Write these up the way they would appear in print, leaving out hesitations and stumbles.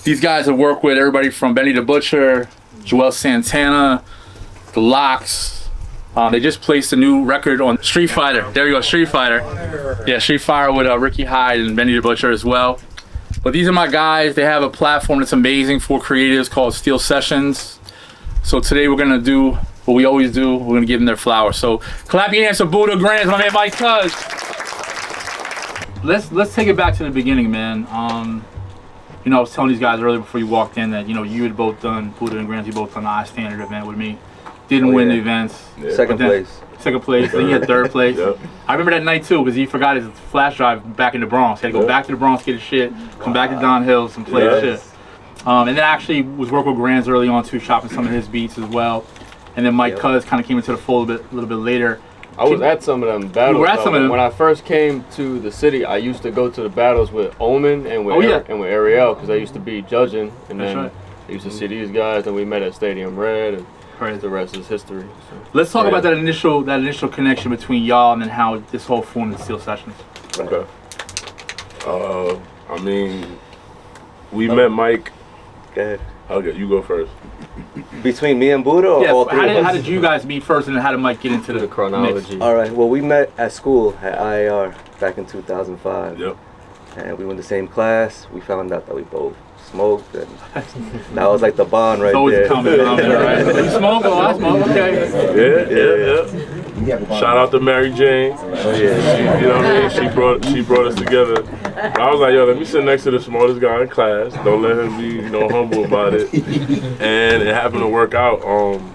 These guys have worked with everybody from Benny the Butcher, Joel Santana, The Locks. They just placed a new record on Street Fighter. There you go, Street Fighter. Yeah, Street Fighter with Ricky Hyde and Benny the Butcher as well. But these are my guys. They have a platform that's amazing for creatives called Steel Sessions. So today we're gonna do what we always do. We're gonna give them their flowers. So clap your hands for Buddha Grands, my man Mike Cuz. Let's take it back to the beginning, man. You know, I was telling these guys earlier before you walked in that, you know, you had both done, Buddha and Grands, you both done the I-Standard event with me. Didn't win the events. Yeah. Second place. Then you had third place. Yep. I remember that night too, because he forgot his flash drive back in the Bronx. He had to go back to the Bronx, get his shit, come back to Don Hills and play his shit. And then actually was working with Grands early on too, shopping some of his beats as well. And then Mike Cuz kind of came into the fold a little bit later. I was at some of them battles. You were at some of them. When I first came to the city, I used to go to the battles with Omen and with Ariel, because I used to be judging. And then I used to see these guys, and we met at Stadium Red, and the rest is history. So. Let's talk about that initial connection between y'all and then how this whole formed the Steel Sessions. Okay. I mean, we met Mike. Go ahead. Okay, you go first. Between me and Buddha, or all three of us? How did you guys meet first, and then how did Mike get into the chronology? Mix? All right. Well, we met at school at IAR back in 2005. Yep. And we went to the same class. We found out that we both smoked, and that was like the bond right there. It's always a common denominator, right? You smoke? Oh, I smoke. Okay. Yeah. Shout out to Mary Jane. Oh yeah. You know what I mean? She brought us together. I was like, yo, let me sit next to the smartest guy in class. Don't let him be, humble about it. And it happened to work out.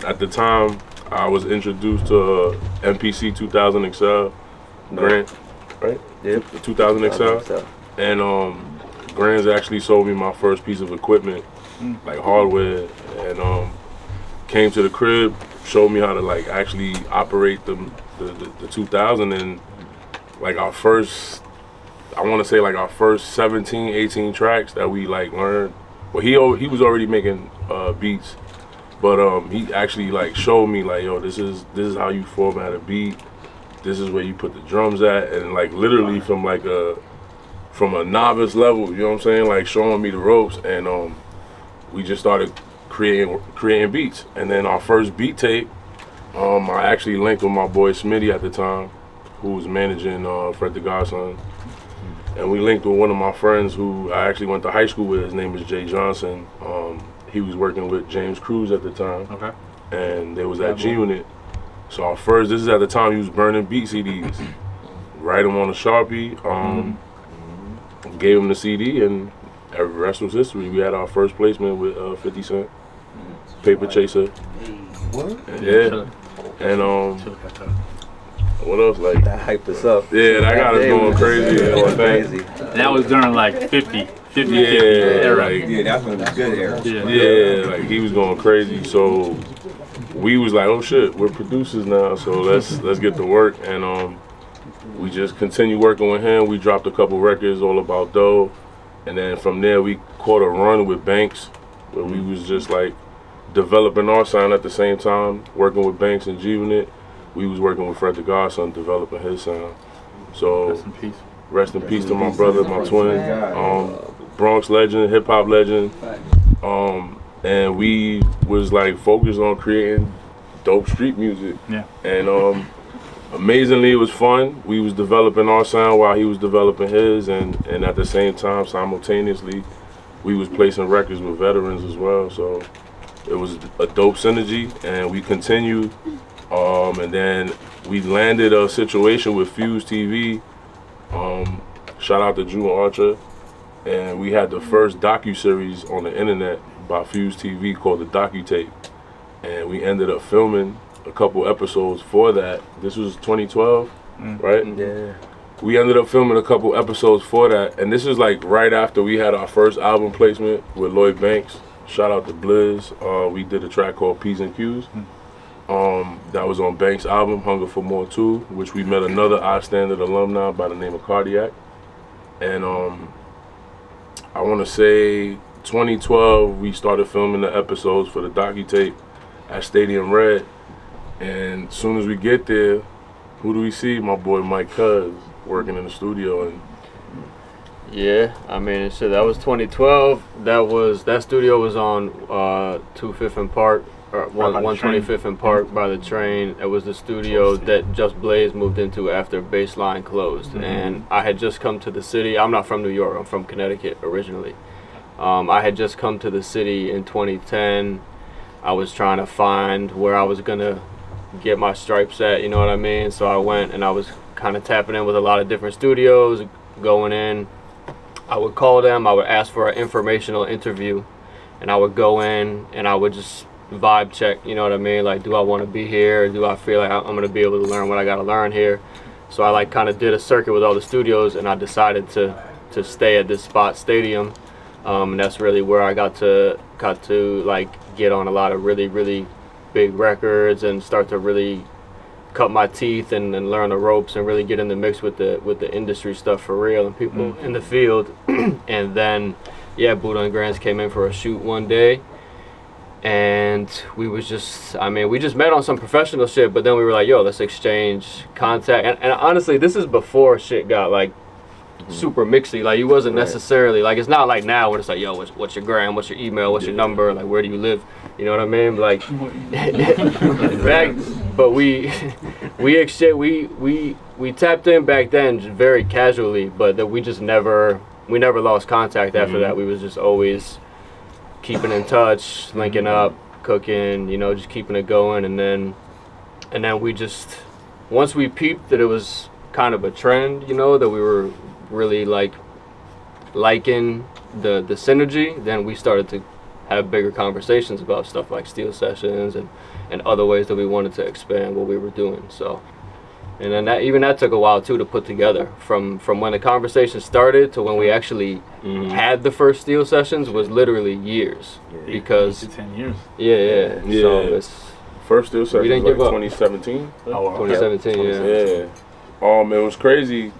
At the time, I was introduced to MPC 2000 XL Grant, right? Yep. The 2000 XL. And Grands actually sold me my first piece of equipment, like hardware, and came to the crib, showed me how to like actually operate the 2000, and like our first, I want to say like our first 17, 18 tracks that we like learned. Well, he was already making beats, but he actually like showed me like, yo, this is how you format a beat. This is where you put the drums at, and like literally from a novice level, you know what I'm saying? Like showing me the ropes, and we just started creating beats. And then our first beat tape, I actually linked with my boy Smitty at the time, who was managing Fred the Godson. And we linked with one of my friends who I actually went to high school with. His name is Jay Johnson. He was working with James Cruz at the time. Okay. And they was at G-Unit. So our first, this is at the time he was burning beat CDs. Write them on a Sharpie. Gave him the CD, and the rest was history. We had our first placement with 50 Cent, Paper Chaser. Yeah. And what else? Like that hyped us up. Yeah, that got us going crazy. That was during like 50 yeah, era. Like, Yeah, that was a good era. Yeah, like he was going crazy. So we was like, oh shit, we're producers now. So let's get to work. And we just continued working with him. We dropped a couple records, All About Dough, and then from there we caught a run with Banks, where we was just like developing our sound at the same time, working with Banks and G-Unit. We was working with Fred the Godson, developing his sound. So rest in peace to my brother, my twin, Bronx legend, hip hop legend, and we was like focused on creating dope street music. Yeah. And amazingly, it was fun. We was developing our sound while he was developing his, and at the same time, simultaneously, we was placing records with veterans as well. So it was a dope synergy, and we continued. And then we landed a situation with Fuse TV. Shout out to Drew Archer, and we had the first docu-series on the internet by Fuse TV called the DocuTape, and we ended up filming a couple episodes for that. This was 2012, right? Yeah. We ended up filming a couple episodes for that, and this is like right after we had our first album placement with Lloyd Banks. Shout out to Blizz. We did a track called P's and Q's. That was on Banks' album, Hunger for More 2, which we met another I-Standard alumni by the name of Cardiac. And I want to say 2012, we started filming the episodes for the DocuTape at Stadium Red. And as soon as we get there, who do we see? My boy Mike Cuz working in the studio. And Yeah, I mean, shit, that was 2012. That studio was on 25th and Park, or 125th and Park by the train. It was the studio that Just Blaze moved into after Baseline closed. And I had just come to the city. I'm not from New York. I'm from Connecticut originally. I had just come to the city in 2010. I was trying to find where I was gonna get my stripes at, you know what I mean? So I went and I was kind of tapping in with a lot of different studios, going in. I would call them, I would ask for an informational interview, and I would go in and I would just vibe check, you know what I mean? Like, do I want to be here? Do I feel like I'm going to be able to learn what I got to learn here? So I like kind of did a circuit with all the studios, and I decided to stay at this spot, Stadium. And that's really where I got to like get on a lot of really, really big records and start to really cut my teeth and learn the ropes and really get in the mix with the industry stuff for real and people in the field. And then yeah, Buddha and Grants came in for a shoot one day, and we just met on some professional shit, but then we were like, yo, let's exchange contact. And honestly, this is before shit got like super mixy. Like, you wasn't necessarily like, it's not like now where it's like, yo, what's your gram, what's your email, what's your number, like where do you live, you know what I mean? Like back, but we tapped in back then very casually, but that we never lost contact after that. We was just always keeping in touch, linking up, cooking, you know, just keeping it going. And then we just, once we peeped that it was kind of a trend, you know, that we were really like liking the synergy, then we started to have bigger conversations about stuff like steel sessions and other ways that we wanted to expand what we were doing. So, and then that took a while too to put together. From when the conversation started to when we actually had the first steel sessions was literally years. Because 10 years. Yeah. So it's, first steel session we didn't was give like up. 2017. Oh, wow. 2017, Yeah. It was crazy.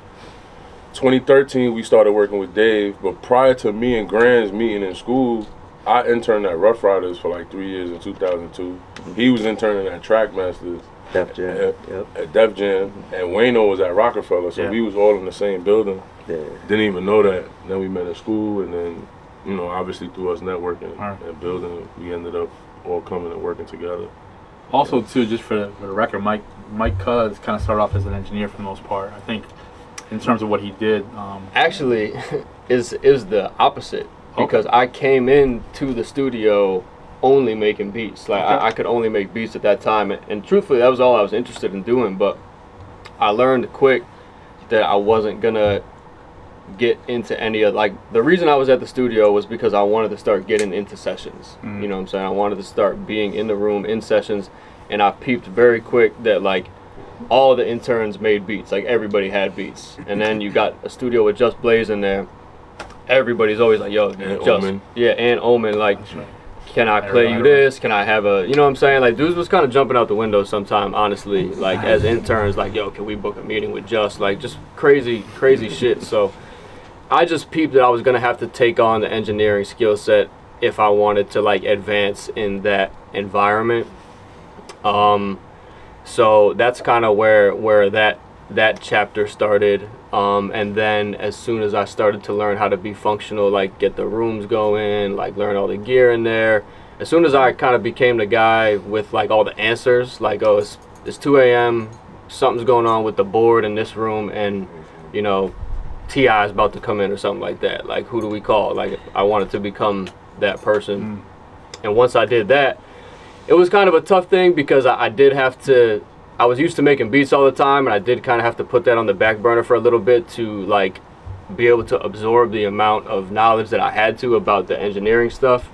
2013 we started working with Dave, but prior to me and Grants meeting in school, I interned at Rough Riders for like 3 years in 2002. He was interning at Trackmasters. Def Jam. At Def Jam. And Wayno was at Rockefeller, so we was all in the same building. Yeah. Didn't even know that. Then we met at school, and then, you know, obviously through us networking and building, we ended up all coming and working together. Also, too, just for the record, Mike Cuz kind of started off as an engineer for the most part. I think in terms of what he did. actually, is the opposite. Because I came into the studio only making beats. Like, I could only make beats at that time. And truthfully, that was all I was interested in doing. But I learned quick that I wasn't going to get into any of, like, the reason I was at the studio was because I wanted to start getting into sessions. You know what I'm saying? I wanted to start being in the room, in sessions. And I peeped very quick that, like, all the interns made beats. Like, everybody had beats. And then you got a studio with Just Blaze in there. Everybody's always like, yo, Omen. And Omen, like, can I play you this? Can I have a, you know what I'm saying? Like, dudes was kind of jumping out the window sometime, honestly. Like, as interns, like, yo, can we book a meeting with Just? Like, just crazy shit. So I just peeped that I was going to have to take on the engineering skill set if I wanted to, like, advance in that environment. So that's kind of where that chapter started. And then as soon as I started to learn how to be functional, like get the rooms going, like learn all the gear in there, as soon as I kind of became the guy with like all the answers, like, oh, it's 2 a.m., something's going on with the board in this room, and, you know, T.I. is about to come in or something like that. Like, who do we call? Like, I wanted to become that person. And once I did that, it was kind of a tough thing because I did have to, I was used to making beats all the time, and I did kind of have to put that on the back burner for a little bit to like be able to absorb the amount of knowledge that I had to about the engineering stuff.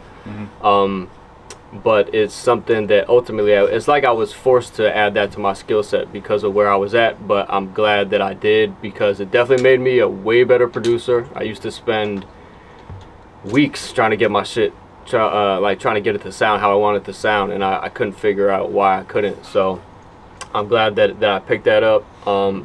But it's something that ultimately, it's like I was forced to add that to my skill set because of where I was at, but I'm glad that I did because it definitely made me a way better producer. I used to spend weeks trying to get my shit, like trying to get it to sound how I wanted it to sound, and I couldn't figure out why I couldn't. So I'm glad that I picked that up.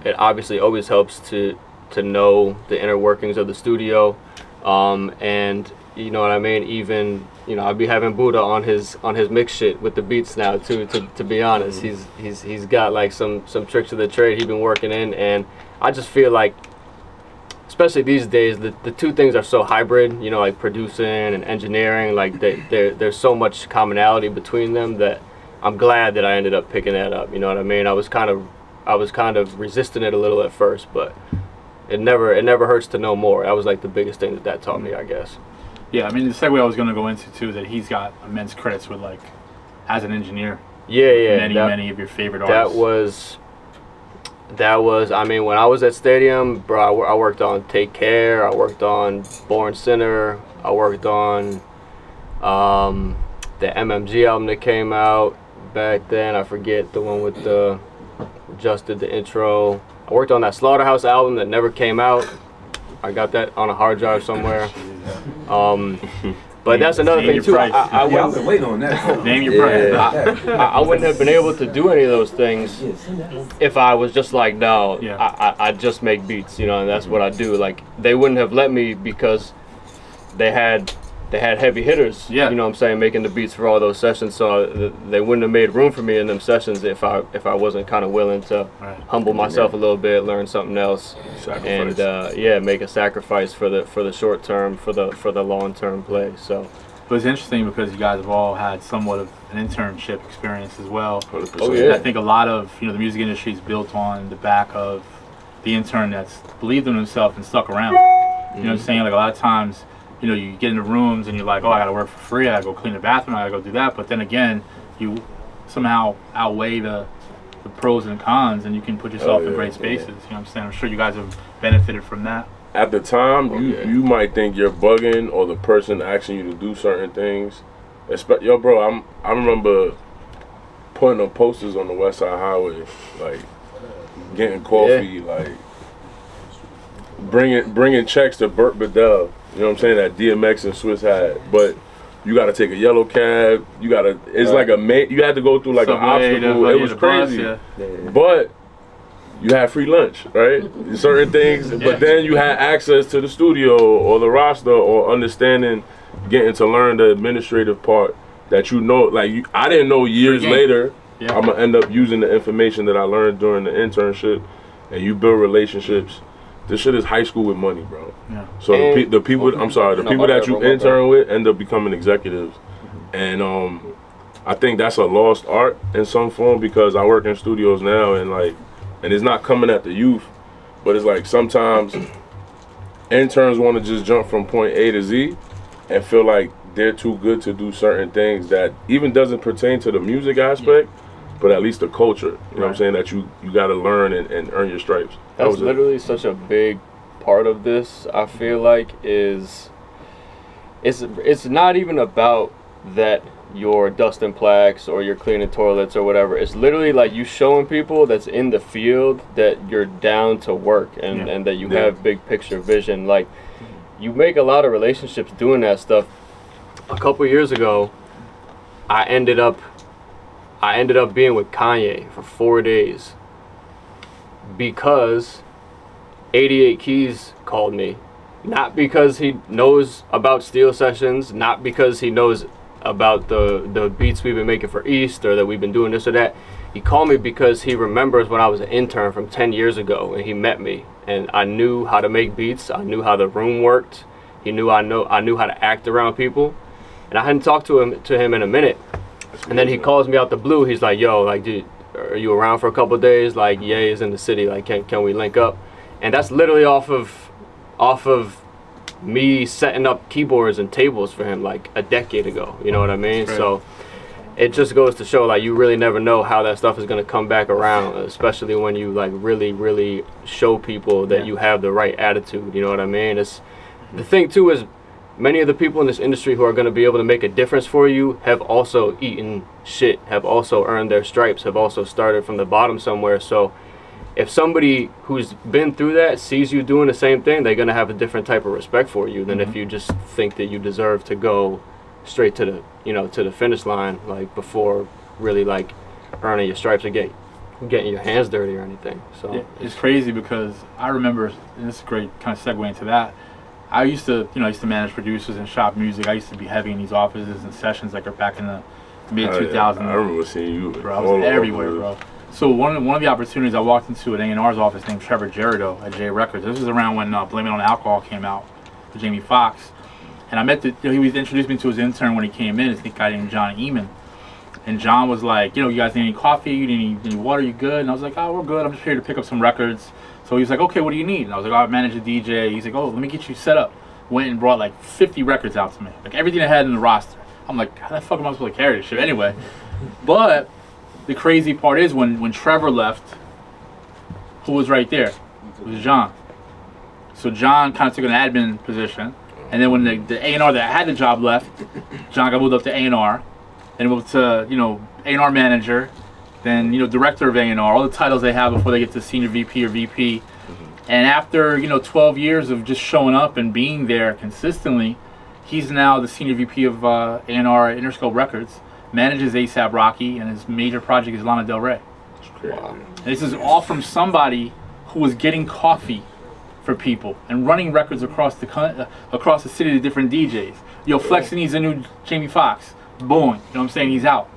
It obviously always helps to know the inner workings of the studio, and you know what I mean. Even, you know, I'll be having Buddha on his mix shit with the beats now too. To be honest, he's got like some tricks of the trade he's been working in, and I just feel like especially these days, the two things are so hybrid, you know, like producing and engineering, like there's so much commonality between them that I'm glad that I ended up picking that up, you know what I mean? I was kind of resisting it a little at first, but it never hurts to know more. That was like the biggest thing that taught me, I guess. Yeah, I mean, the segue I was going to go into too is that he's got immense credits with, like, as an engineer. Yeah. Many of your favorite artists. That was, I mean, when I was at Stadium, bro, I worked on Take Care, I worked on Born Sinner, I worked on the MMG album that came out back then. I forget the one with the, just did the intro. I worked on that Slaughterhouse album that never came out. I got that on a hard drive somewhere. But that's another thing too. I've been waiting on that. Name your price. I wouldn't have been able to do any of those things if I was just like, no, I just make beats, you know, and that's what I do. Like, they wouldn't have let me because they had heavy hitters, you know what I'm saying, making the beats for all those sessions. So they wouldn't have made room for me in them sessions if I wasn't kind of willing to humble myself a little bit, learn something else, and make a sacrifice for the short term, for the long term play. So. But it's interesting because you guys have all had somewhat of an internship experience as well. 100%. Oh, yeah. I think a lot of the music industry is built on the back of the intern that's believed in himself and stuck around. You know what I'm saying? Like, a lot of times, you get into rooms and you're like, oh, I gotta work for free, I gotta go clean the bathroom, I gotta go do that. But then again, you somehow outweigh the pros and cons, and you can put yourself in great spaces. You know what I'm saying? I'm sure you guys have benefited from that. At the time, you might think you're bugging, or the person asking you to do certain things. Yo, bro, I remember putting up posters on the West Side Highway, like getting coffee, like bringing checks to Burt Bedell. You know what I'm saying? That DMX and Swiss had, but you got to take a yellow cab. You got to. It's like you had to go through like an obstacle. It was crazy, but you had free lunch, right? Certain things, but then you had access to the studio or the roster or understanding, getting to learn the administrative part that like I didn't know years later. I'm gonna end up using the information that I learned during the internship, and you build relationships. This shit is high school with money, bro. Yeah. So the people that you intern with end up becoming executives, and I think that's a lost art in some form because I work in studios now, and it's not coming at the youth, but it's like sometimes interns want to just jump from point A to Z, and feel like they're too good to do certain things that even doesn't pertain to the music aspect. But at least the culture, you know what I'm saying, that you got to learn and earn your stripes. That's literally such a big part of this, I feel like, is it's not even about that you're dusting plaques or you're cleaning toilets or whatever. It's literally like you showing people that's in the field that you're down to work and that you have big picture vision. Like, you make a lot of relationships doing that stuff. A couple years ago, I ended up being with Kanye for 4 days because 88 Keys called me. Not because he knows about Steel Sessions, not because he knows about the beats we've been making for East or that we've been doing this or that. He called me because he remembers when I was an intern from 10 years ago and he met me. And I knew how to make beats. I knew how the room worked. I knew how to act around people. And I hadn't talked to him in a minute. And then he calls me out the blue. He's like, yo, like, dude, are you around for a couple of days? Like, Ye is in the city. Like, can we link up? And that's literally off of me setting up keyboards and tables for him like a decade ago. You know what I mean? Right. So it just goes to show, like, you really never know how that stuff is going to come back around, especially when you, like, really, really show people that you have the right attitude. You know what I mean? It's the thing, too, is many of the people in this industry who are going to be able to make a difference for you have also eaten shit, have also earned their stripes, have also started from the bottom somewhere. So if somebody who's been through that sees you doing the same thing, they're going to have a different type of respect for you than if you just think that you deserve to go straight to the finish line, like, before really, like, earning your stripes or getting your hands dirty or anything. So it's crazy because I remember, and this is a great kind of segue into that, I used to manage producers and shop music. I used to be heavy in these offices and sessions, like, back in the mid-2000s. I remember seeing you. Bro, I was everywhere, bro. So one of the opportunities I walked into an A&R's office named Trevor Gerardo at J Records. This was around when Blame It on Alcohol came out with Jamie Foxx. And I met he was introduced me to his intern when he came in. It's a guy named John Eamon. And John was like, you guys need any coffee? You need any water? You good? And I was like, oh, we're good. I'm just here to pick up some records. So he's like, okay, what do you need? And I was like, oh, I manage a DJ. He's like, oh, let me get you set up. Went and brought like 50 records out to me. Like everything I had in the roster. I'm like, how the fuck am I supposed to carry this shit anyway? But the crazy part is when Trevor left, who was right there? It was John. So John kind of took an admin position. And then when the A&R that had the job left, John got moved up to A&R. Then moved to, A&R manager. Then, director of A&R. All the titles they have before they get to senior VP or VP. And after, 12 years of just showing up and being there consistently, he's now the senior VP of A&R at Interscope Records. Manages A$AP Rocky, and his major project is Lana Del Rey. Wow. And this is all from somebody who was getting coffee for people and running records across the city to different DJs. Flex needs a new Jamie Foxx. Boom. You know what I'm saying? He's out.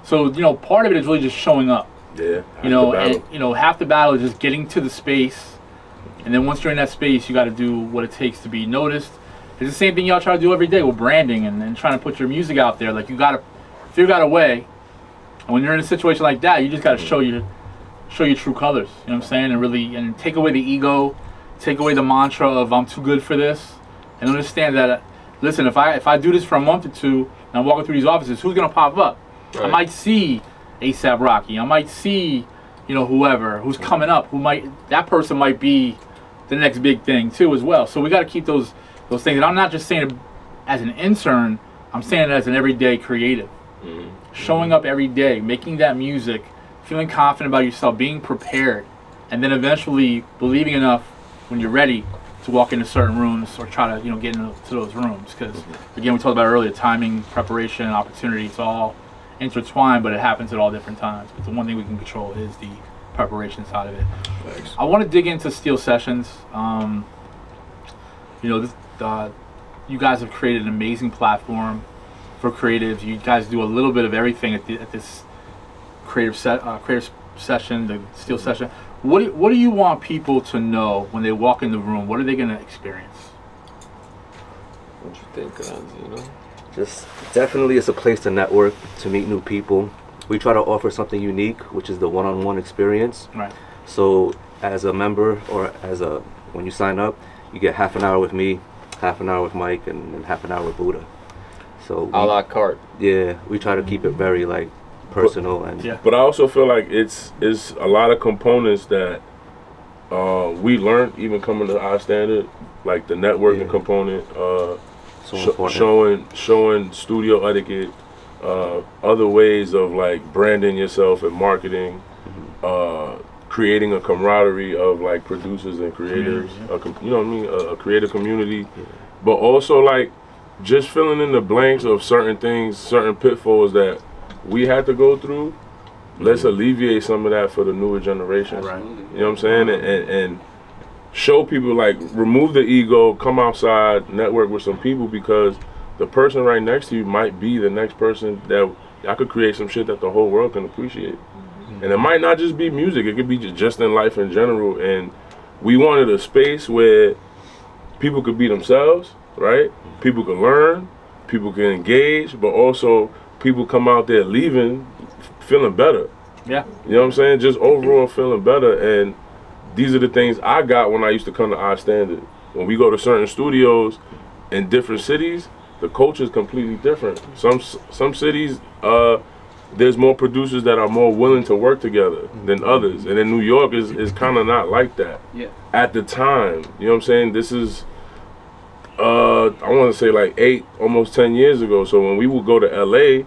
So, part of it is really just showing up. Yeah. And half the battle is just getting to the space. And then once you're in that space, you got to do what it takes to be noticed. It's the same thing y'all try to do every day with branding and trying to put your music out there. Like, you got to figure out a way. And when you're in a situation like that, you just got to show your true colors. You know what I'm saying? And really take away the ego, take away the mantra of I'm too good for this, and understand that, listen, if I do this for a month or two and I'm walking through these offices, who's gonna pop up? Right. I might see A$AP Rocky. I might see, whoever who's coming up. That person might be the next big thing too as well. So we got to keep those things. And I'm not just saying it as an intern. I'm saying it as an everyday creative. Showing up every day, making that music, feeling confident about yourself, being prepared, and then eventually believing enough when you're ready to walk into certain rooms or try to get into those rooms. Because again, we talked about earlier, timing, preparation, opportunity, it's all intertwined, but it happens at all different times. But the one thing we can control is the preparation side of it. Thanks. I want to dig into Steel Sessions. You guys have created an amazing platform for creatives. You guys do a little bit of everything at this creative session, the Steel Session. What do you want people to know when they walk in the room? What are they going to experience? What you think, Anzi, Just definitely it's a place to network, to meet new people. We try to offer something unique, which is the one-on-one experience. Right. So as a member or when you sign up, you get half an hour with me, half an hour with Mike, and half an hour with Buddha. So a la carte. Yeah, we try to keep it very personal But I also feel like it's a lot of components that we learned even coming to our standard, like the networking component, showing studio etiquette, other ways of branding yourself and marketing, creating a camaraderie of producers and creators, a creative community, but also just filling in the blanks of certain things, certain pitfalls that we had to go through. Let's alleviate some of that for the newer generation. Right. You know what I'm saying? And show people, remove the ego, come outside, network with some people, because the person right next to you might be the next person that I could create some shit that the whole world can appreciate. And it might not just be music, it could be just in life in general. And we wanted a space where people could be themselves, right? People could learn, people can engage, but also people come out there leaving feeling better. Yeah. You know what I'm saying? Just overall feeling better. And these are the things I got when I used to come to our standard. When we go to certain studios in different cities, the culture is completely different. Some cities, there's more producers that are more willing to work together than others. And in New York is kind of not like that. Yeah. At the time, you know what I'm saying? This is, I want to say 8, almost 10 years ago. So when we would go to LA,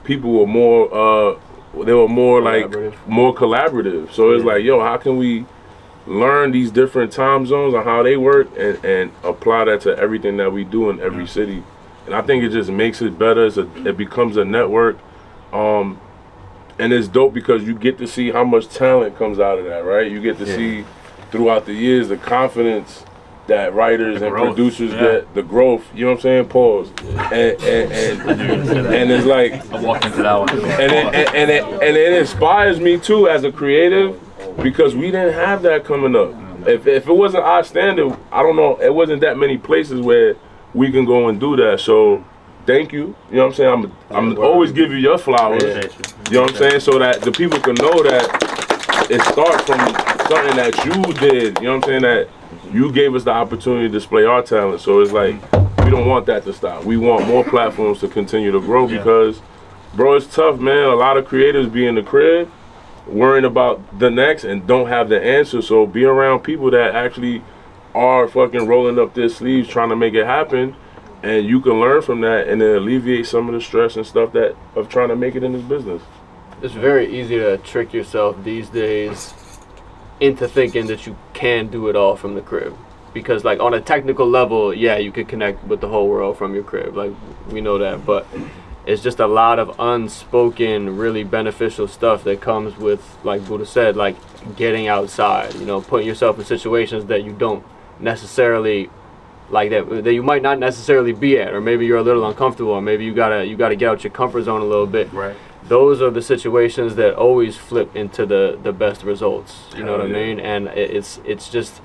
people were more, they were more more collaborative. So it's yo, how can we learn these different time zones and how they work and apply that to everything that we do in every city? And I think it just makes it better. It becomes a network. And it's dope because you get to see how much talent comes out of that, right? You get to see throughout the years the confidence that writers and producers get, the growth, you know what I'm saying? Pause. And it's like, I walked into that one. And it inspires me too as a creative, because we didn't have that coming up. If it wasn't our standard, I don't know, it wasn't that many places where we can go and do that. So thank you. You know what I'm saying? I'm always give you your flowers. You know what I'm saying? So that the people can know that it starts from something that you did. You know what I'm saying? That you gave us the opportunity to display our talent. So it's like, we don't want that to stop. We want more platforms to continue to grow because, bro, it's tough, man. A lot of creators be in the crib worrying about the next and don't have the answer. So be around people that actually are fucking rolling up their sleeves trying to make it happen, and you can learn from that and then alleviate some of the stress and stuff that of trying to make it in this business. It's very easy to trick yourself these days into thinking that you can do it all from the crib. Because like on a technical level, yeah, you could connect with the whole world from your crib. Like we know that, but it's just a lot of unspoken, really beneficial stuff that comes with, like Buddha said, like getting outside, you know, putting yourself in situations that you don't necessarily like, that you might not necessarily be at, or maybe you're a little uncomfortable, or maybe you gotta get out your comfort zone a little bit. Right. Those are the situations that always flip into the best results. You know what I mean? And it's just,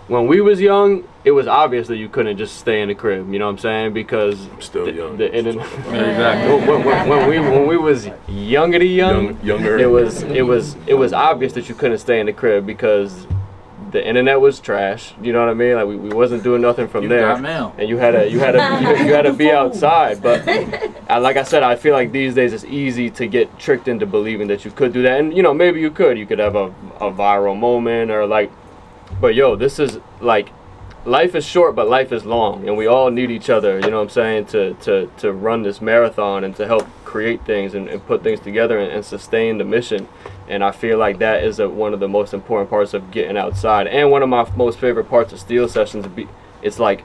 when we was young, it was obvious that you couldn't just stay in the crib. You know what I'm saying? Because I'm still young. Exactly. when we was younger, it was obvious that you couldn't stay in the crib because the internet was trash. You know what I mean? Like we wasn't doing nothing from there. Got mail. And you had to be outside. But like I said, I feel like these days it's easy to get tricked into believing that you could do that. And you know, maybe you could have a viral moment, or like, but yo, this is like, life is short, but life is long, and we all need each other, you know what I'm saying, to run this marathon and to help create things and put things together and sustain the mission. And I feel like that is one of the most important parts of getting outside. And one of my most favorite parts of Steel Sessions, it's like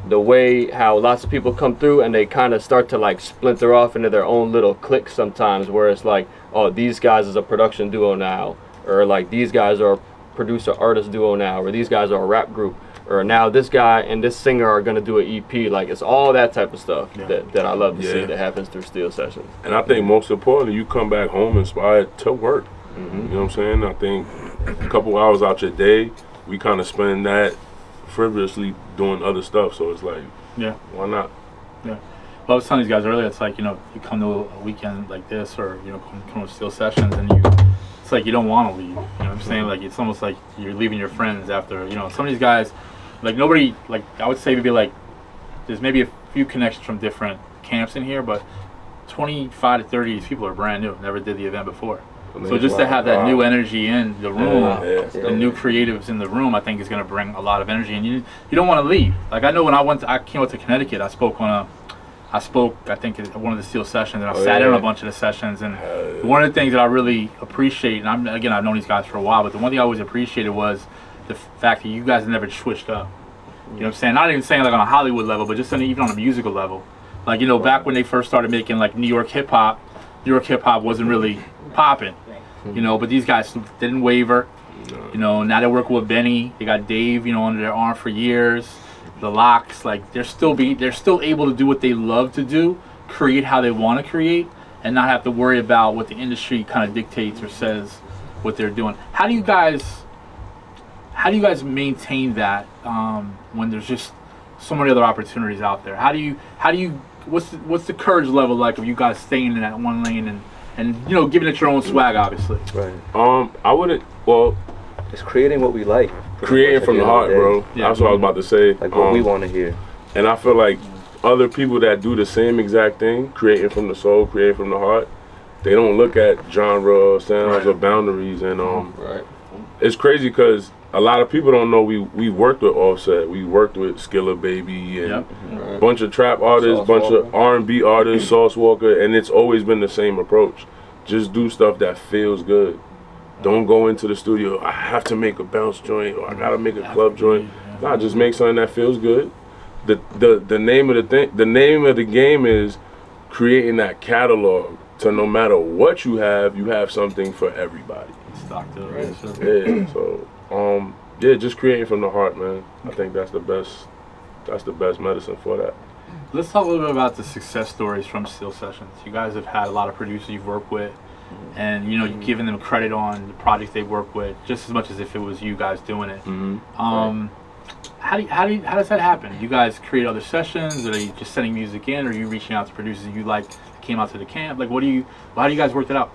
the way how lots of people come through and they kind of start to like splinter off into their own little cliques sometimes, where it's like, oh, these guys is a production duo now, or like these guys are a producer artist duo now, or these guys are a rap group, or now this guy and this singer are gonna do an EP. Like, it's all that type of stuff that I love to see that happens through Steel Sessions. And I think most importantly, you come back home inspired to work. You know what I'm saying? I think a couple hours out your day, we kind of spend that frivolously doing other stuff. So it's like, why not? Yeah. Well, I was telling these guys earlier, it's like, you know, you come to a weekend like this, or, you know, come to Steel Sessions, and it's like you don't want to leave. You know what I'm saying? Like, it's almost like you're leaving your friends after, you know, some of these guys, like nobody, like I would say maybe like, there's maybe a few connections from different camps in here, but 25 to 30 of these people are brand new, never did the event before. So just to have that new energy in the room, the new creatives in the room, I think is going to bring a lot of energy, and you don't want to leave. Like, I know when I came out to Connecticut, I spoke I think at one of the Steel Sessions, and I sat in on a bunch of the sessions, and one of the things that I really appreciate, and I've known these guys for a while, but the one thing I always appreciated was the fact that you guys never switched up. You know what I'm saying? Not even saying like on a Hollywood level, but just even on a musical level. Like, you know, back when they first started making like New York hip hop wasn't really popping, you know, but these guys didn't waver. You know, now they're working with Benny. They got Dave, you know, under their arm for years. The Locks, like they're still able to do what they love to do, create how they want to create, and not have to worry about what the industry kind of dictates or says what they're doing. How do you guys maintain that when there's just so many other opportunities out there? What's the courage level like of you guys staying in that one lane and you know, giving it your own swag, obviously? Right. I wouldn't. Well, it's creating what we like. Creating from the heart, bro. That's what I was about to say. Like what we want to hear. And I feel like other people that do the same exact thing, creating from the soul, creating from the heart, they don't look at genre, sounds, or boundaries. And it's crazy because a lot of people don't know we worked with Offset, we worked with Skilla Baby, and a bunch of trap artists, bunch of R&B artists, Sauce Walker, and it's always been the same approach. Just do stuff that feels good. Don't go into the studio, I have to make a bounce joint, or I gotta make a club joint. Nah, just make something that feels good. The name of the game is creating that catalog, so no matter what you have something for everybody. Stocked up. Yeah, so Yeah, just creating from the heart, man. I think that's the best. That's the best medicine for that. Let's talk a little bit about the success stories from Steel Sessions. You guys have had a lot of producers you've worked with, and you've given them credit on the projects they work with just as much as if it was you guys doing it. How does that happen? You guys create other sessions, or are you just sending music in, or are you reaching out to producers you like that came out to the camp? Like, how do you guys work that out?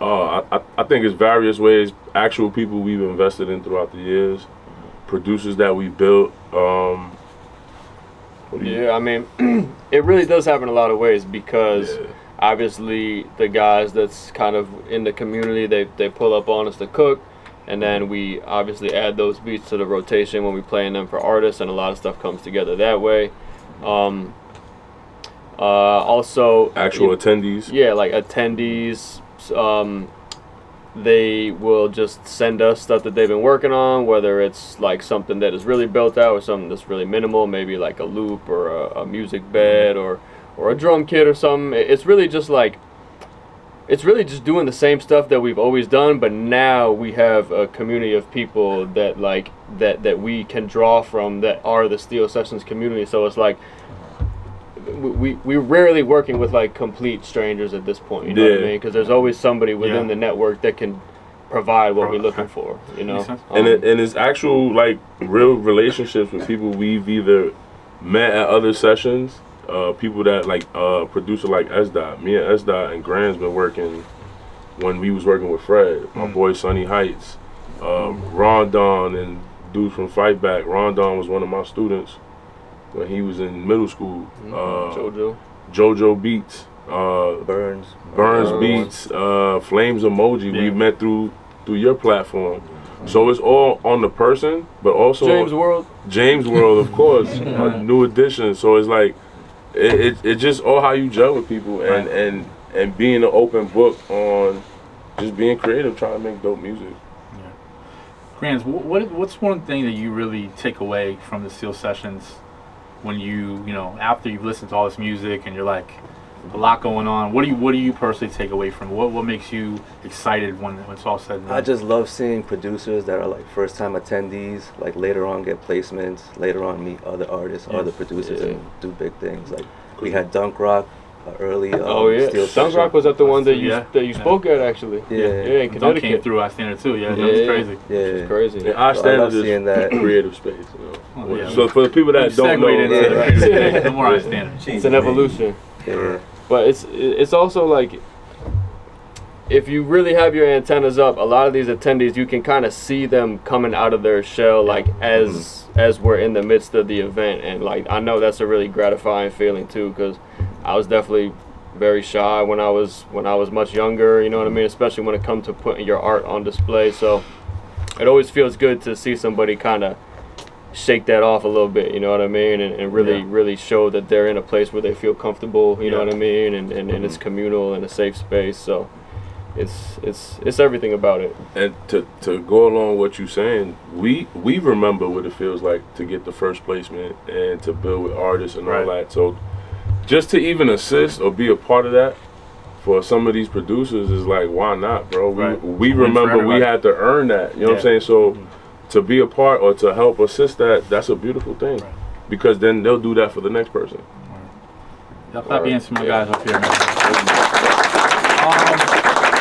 I think it's various ways. Actual people we've invested in throughout the years, producers that we built. I mean, it really does happen a lot of ways because obviously the guys that's kind of in the community, they pull up on us to cook, and then we obviously add those beats to the rotation when we playing them for artists, and a lot of stuff comes together that way. Also, actual attendees. Yeah, like attendees. They will just send us stuff that they've been working on, whether it's like something that is really built out or something that's really minimal, maybe like a loop or a music bed or a drum kit or something. It's really just doing the same stuff that we've always done, but now we have a community of people that that we can draw from that are the Steel Sessions community. So it's like we're rarely working with like complete strangers at this point, you know what I mean? Because there's always somebody within the network that can provide what we're looking for, you know. And it's actual like real relationships with people we've either met at other sessions, people that like producer like S-Dot. Me and S-Dot and Graham's been working when we was working with Fred, my boy Sonny Heights, Rondon and dudes from Fight Back. Rondon was one of my students when he was in middle school. JoJo Beats, Burns Beats, Flames Emoji. We met through your platform. So it's all on the person, but also James World, of course, a new addition. So it's like it's just all how you gel with people and being an open book on just being creative, trying to make dope music. Grans, what's one thing that you really take away from the Steel Sessions when you after you've listened to all this music and you're like, a lot going on? What do you personally take away from it? What makes you excited when it's all said and done? I just love seeing producers that are like first time attendees, like later on get placements, later on meet other artists, other producers and do big things. Like we had Dunk Rock early. Steel Dunk Rock was at the one that you spoke at actually. In Connecticut. Dunk came through I Standard too. That was crazy. It's crazy. And I Standard is seeing that creative space. So for the people that don't know, the more I Standard. It's an evolution. But it's also like, if you really have your antennas up, a lot of these attendees, you can kind of see them coming out of their shell, like as we're in the midst of the event, and like I know that's a really gratifying feeling too, because I was definitely very shy when I was much younger, you know what I mean, especially when it comes to putting your art on display. So it always feels good to see somebody kind of shake that off a little bit, you know what I mean, and really show that they're in a place where they feel comfortable, you know what I mean, and it's communal and a safe space. So it's everything about it. And to go along with what you're saying, we remember what it feels like to get the first placement and to build with artists and all that. So just to even assist or be a part of that for some of these producers is like, why not, bro? We remember we had to earn that, you know what I'm saying? So to be a part or to help assist that's a beautiful thing, because then they'll do that for the next person. Y'all stop being some guys up here, man.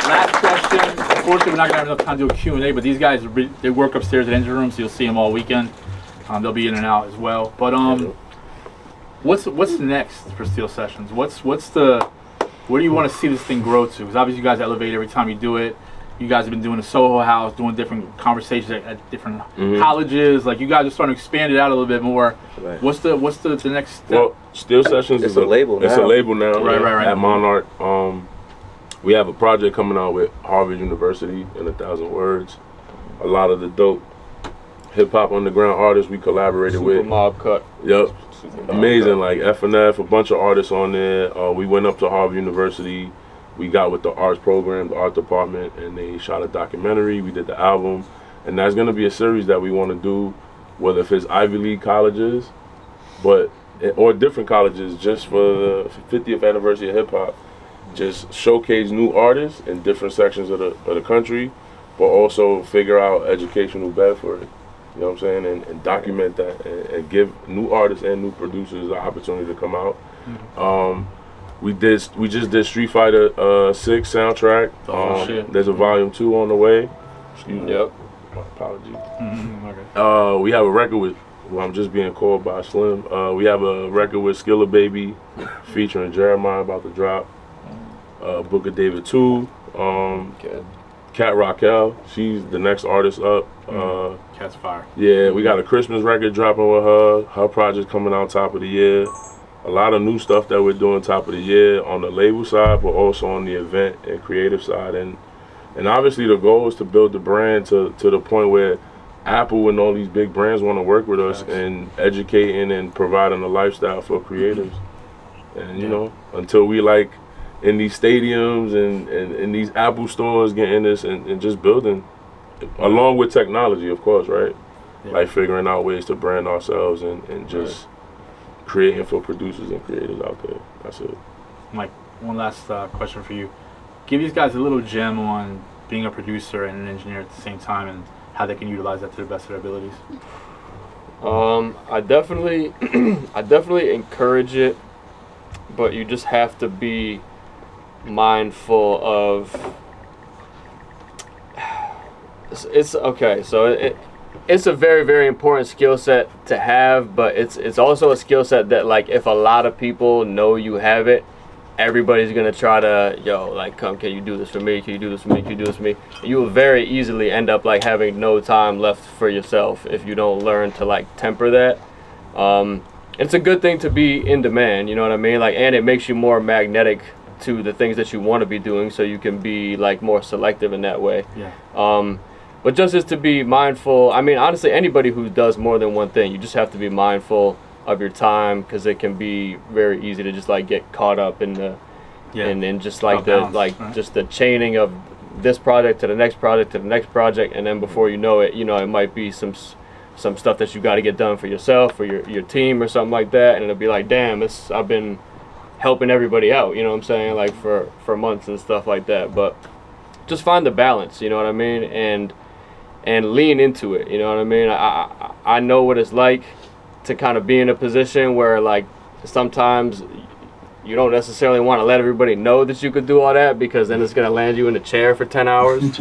Last question. Unfortunately, we're not gonna have enough time to do a Q&A, but these guys they work upstairs at engine room, so you'll see them all weekend. They'll be in and out as well. But what's next for Steel Sessions? Where do you want to see this thing grow to? Because obviously you guys elevate every time you do it. You guys have been doing a Soho House, doing different conversations at different colleges. Like, you guys are starting to expand it out a little bit more. What's the next step? Well, Steel Sessions is a label now. It's a label now. Right. At Monarch. We have a project coming out with Harvard University in 1,000 Words. A lot of the dope hip hop underground artists we collaborated with. Mob Cut. Yep. Amazing, like FNF, a bunch of artists on there. We went up to Harvard University. We got with the arts program, the art department, and they shot a documentary. We did the album, and that's gonna be a series that we want to do, whether if it's Ivy League colleges, or different colleges, just for the 50th anniversary of hip hop. Just showcase new artists in different sections of the country, but also figure out educational bed for it. You know what I'm saying? And document that and give new artists and new producers the opportunity to come out. We just did Street Fighter 6 soundtrack. There's a volume 2 on the way. Excuse me. Yep. My apologies. Okay. We have a record with. Well, I'm just being called by Slim. We have a record with Killah Baby featuring Jeremiah about to drop. Book of David 2. Cat Raquel, she's the next artist up. Cat's fire. Yeah, we got a Christmas record dropping with her. Her project coming out top of the year. A lot of new stuff that we're doing top of the year on the label side, but also on the event and creative side. And obviously the goal is to build the brand to the point where Apple and all these big brands want to work with us and educating and providing a lifestyle for creatives. And you know, until we like in these stadiums and in these Apple stores getting this and just building, along with technology, of course, right? Like figuring out ways to brand ourselves and just creating for producers and creators out there. That's it. Mike, one last question for you. Give these guys a little gem on being a producer and an engineer at the same time and how they can utilize that to the best of their abilities. I definitely encourage it, but you just have to be mindful of it's okay. So it's a very, very important skill set to have, but it's also a skill set that, like, if a lot of people know you have it, everybody's gonna try to, like, come, can you do this for me? Can you do this for me? Can you do this for me? You will very easily end up like having no time left for yourself if you don't learn to like temper that. It's a good thing to be in demand, you know what I mean? Like, and it makes you more magnetic to the things that you want to be doing, so you can be like more selective in that way. But just as to be mindful, I mean, honestly, anybody who does more than one thing, you just have to be mindful of your time, because it can be very easy to just like get caught up in the and just like just the chaining of this project to the next project to the next project, and then before you know it, it might be some stuff that you got to get done for yourself or your team or something like that, and it'll be like, damn, I've been helping everybody out, you know what I'm saying, like for months and stuff like that. But just find the balance, you know what I mean, and lean into it, you know what I mean. I know what it's like to kind of be in a position where, like, sometimes you don't necessarily want to let everybody know that you could do all that, because then it's gonna land you in a chair for 10 hours. It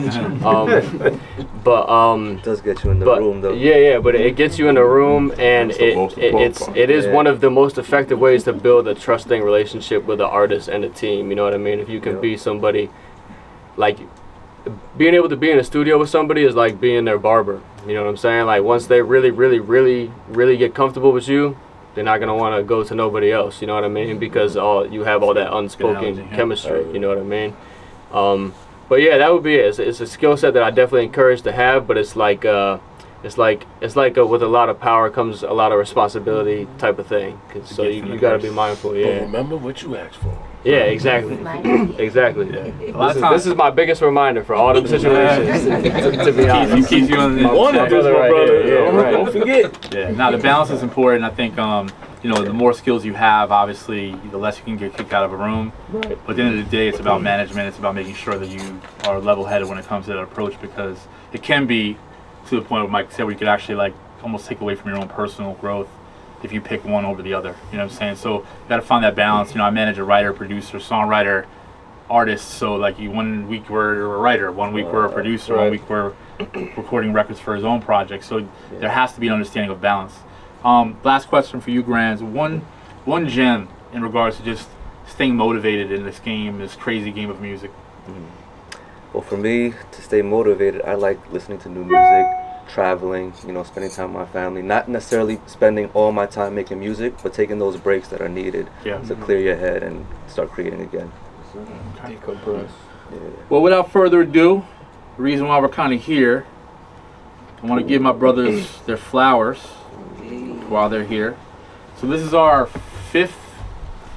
does get you in the room, though. But it gets you in the room, and it is one of the most effective ways to build a trusting relationship with the artist and the team. You know what I mean? If you can be somebody, like, being able to be in a studio with somebody is like being their barber. You know what I'm saying? Like, once they really, really, really, really get comfortable with you, they're not gonna want to go to nobody else. You know what I mean? Because you have all that unspoken chemistry. You know what I mean? But yeah, that would be it. It's a skill set that I definitely encourage to have. But it's like with a lot of power comes a lot of responsibility type of thing. So you got to be mindful. Yeah. But remember what you asked for. Yeah, exactly. Exactly. This is my biggest reminder for all them situations. to be honest, keeps you on the one of this, my brother. Yeah, Don't forget. Yeah. Now the balance is important. I think the more skills you have, obviously, the less you can get kicked out of a room. Right. But at the end of the day, it's about management. It's about making sure that you are level-headed when it comes to that approach, because it can be to the point where Mike said where you could actually like almost take away from your own personal growth if you pick one over the other. You know what I'm saying? So you got to find that balance. I manage a writer, producer, songwriter, artist. So like 1 week we're a writer, 1 week we're a producer, 1 week we're recording records for his own project. So there has to be an understanding of balance. Last question for you, Grands. One gem in regards to just staying motivated in this game, this crazy game of music. Well, for me, to stay motivated, I like listening to new music, traveling, spending time with my family. Not necessarily spending all my time making music, but taking those breaks that are needed to clear your head and start creating again. Okay. Decompress. Well, without further ado, the reason why we're kind of here, I want to give my brothers their flowers while they're here. So this is our 5th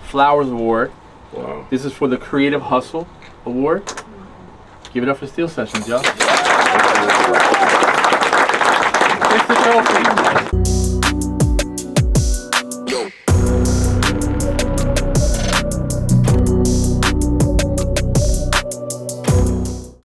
Flowers Award. Wow. This is for the Creative Hustle Award. Give it up for Steel Sessions, y'all. It's the trophy.